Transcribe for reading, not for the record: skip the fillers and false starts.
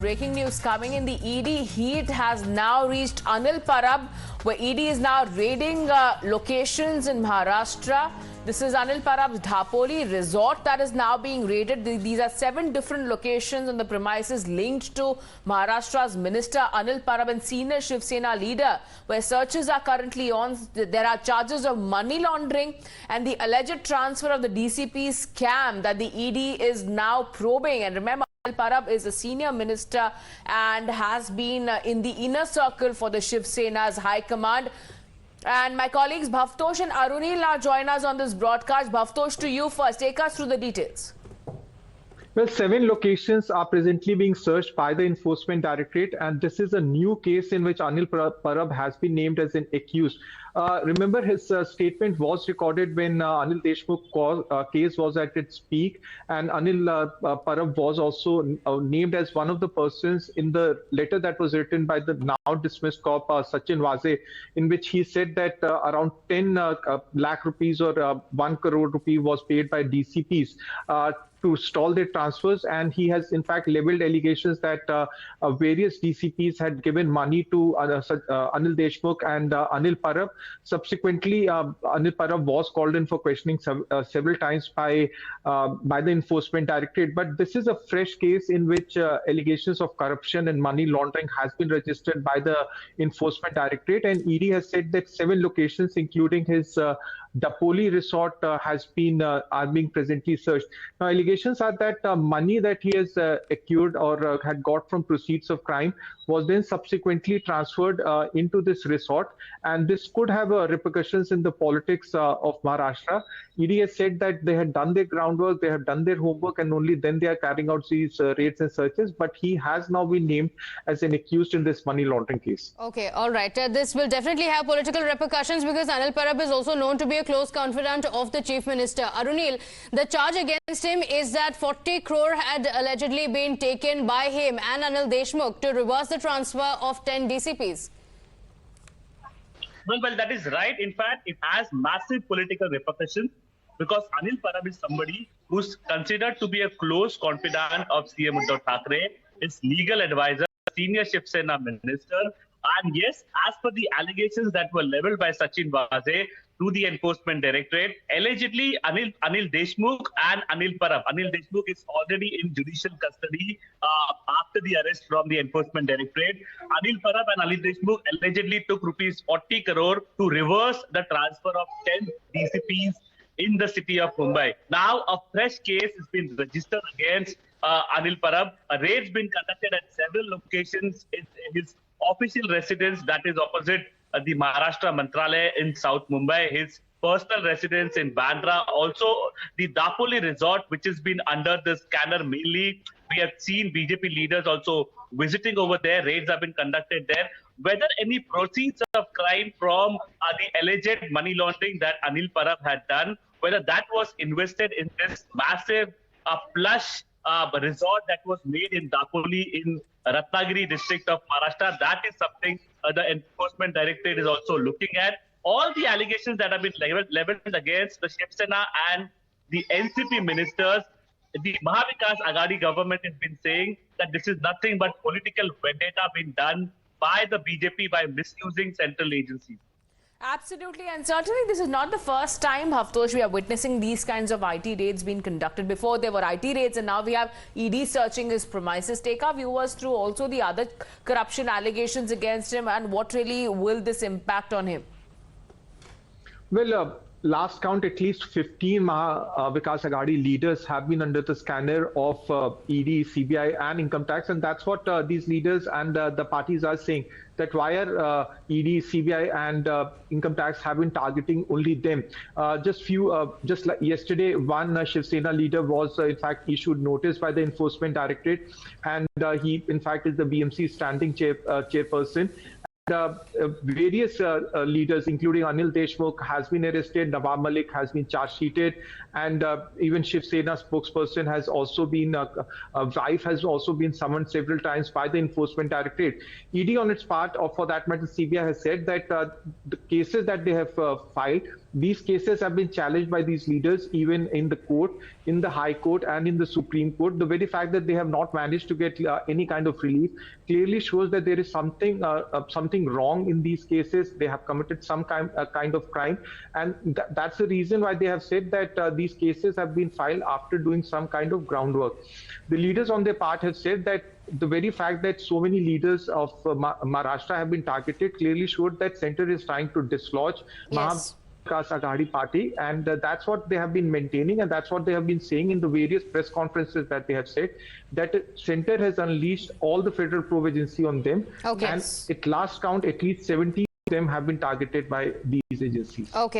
Breaking news coming in. The ED heat has now reached Anil Parab, where ED is now raiding locations in Maharashtra. This is Anil Parab's Dapoli resort that is now being raided. These are 7 different locations on the premises linked to Maharashtra's Minister Anil Parab and senior Shiv Sena leader, where searches are currently on. There are charges of money laundering and the alleged transfer of the DCP scam that the ED is now probing. And remember, Anil Parab is a senior minister and has been in the inner circle for the Shiv Sena's high command. And my colleagues Bhavtosh and Arunil now join us on this broadcast. Bhavtosh, to you first. Take us through the details. Well, 7 locations are presently being searched by the Enforcement Directorate, and this is a new case in which Anil Parab has been named as an accused. Remember, his statement was recorded when Anil Deshmukh case was at its peak, and Anil Parab was also named as one of the persons in the letter that was written by the now dismissed cop Sachin Waze, in which he said that around 10 lakh rupees or 1 crore rupee was paid by DCPs to stall their transfers, and he has in fact leveled allegations that various DCPs had given money to Anil Deshmukh and Anil Parab. Subsequently, Anil Parab was called in for questioning several times by the Enforcement Directorate. But this is a fresh case in which allegations of corruption and money laundering has been registered by the Enforcement Directorate, and ED has said that 7 locations, including his Dapoli resort, are being presently searched. Now, allegations are that money that he has acquired or had got from proceeds of crime was then subsequently transferred into this resort, and this could have repercussions in the politics of Maharashtra. ED has said that they had done their groundwork, they have done their homework, and only then they are carrying out these raids and searches. But he has now been named as an accused in this money laundering case. Okay, all right. This will definitely have political repercussions because Anil Parab is also known to be a close confidant of the Chief Minister. Arunil, the charge against him is that 40 crore had allegedly been taken by him and Anil Deshmukh to reverse the transfer of 10 DCPs. Well, that is right. In fact, it has massive political repercussions because Anil Parab is somebody who's considered to be a close confidant of CM Uddhav Thackeray, his legal advisor, senior Shiv Sena minister. And yes, as per the allegations that were leveled by Sachin Waze to the Enforcement Directorate, allegedly Anil Deshmukh and Anil Parab. Anil Deshmukh is already in judicial custody after the arrest from the Enforcement Directorate. Anil Parab and Anil Deshmukh allegedly took rupees 40 crore to reverse the transfer of 10 DCPs in the city of Mumbai. Now, a fresh case has been registered against Anil Parab. A raid's been conducted at several locations in his official residence, that is opposite the Maharashtra Mantralaya in South Mumbai, his personal residence in Bandra, also the Dapoli resort, which has been under the scanner mainly. We have seen BJP leaders also visiting over there. Raids have been conducted there. Whether any proceeds of crime from the alleged money laundering that Anil Parab had done, whether that was invested in this massive plush resort that was made in Dapoli in Ratnagiri district of Maharashtra, that is something the Enforcement Directorate is also looking at. All the allegations that have been leveled against the Shiv Sena and the NCP ministers, the Mahavikas Aghadi government has been saying that this is nothing but political vendetta being done by the BJP by misusing central agencies. Absolutely, and certainly this is not the first time, Bhavtosh, we are witnessing these kinds of IT raids being conducted. Before there were IT raids and now we have ED searching his premises. Take our viewers through also the other corruption allegations against him and what really will this impact on him? Well, last count, at least 15 Vikas Aghadi leaders have been under the scanner of ED, CBI and income tax, and that's what these leaders and the parties are saying, that why are ED, CBI and income tax have been targeting only them. Just like yesterday, one Shiv Sena leader was in fact issued notice by the Enforcement Directorate, and he in fact is the BMC standing chairperson. Various leaders, including Anil Deshmukh, has been arrested. Nawab Malik has been charge sheeted, and even Shiv Sena spokesperson has also been, wife has also been summoned several times by the Enforcement Directorate. ED, on its part, or for that matter, CBI has said that the cases that they have filed these cases have been challenged by these leaders even in the court, in the High Court and in the Supreme Court. The very fact that they have not managed to get any kind of relief clearly shows that there is something wrong in these cases. They have committed some kind of crime, and that's the reason why they have said that these cases have been filed after doing some kind of groundwork. The leaders on their part have said that the very fact that so many leaders of Maharashtra have been targeted clearly showed that center is trying to dislodge Mahavikas Aghadi party, and that's what they have been maintaining, and that's what they have been saying in the various press conferences that they have said, that center has unleashed all the federal probe agency on them, and at last count at least 70 of them have been targeted by these agencies. Okay.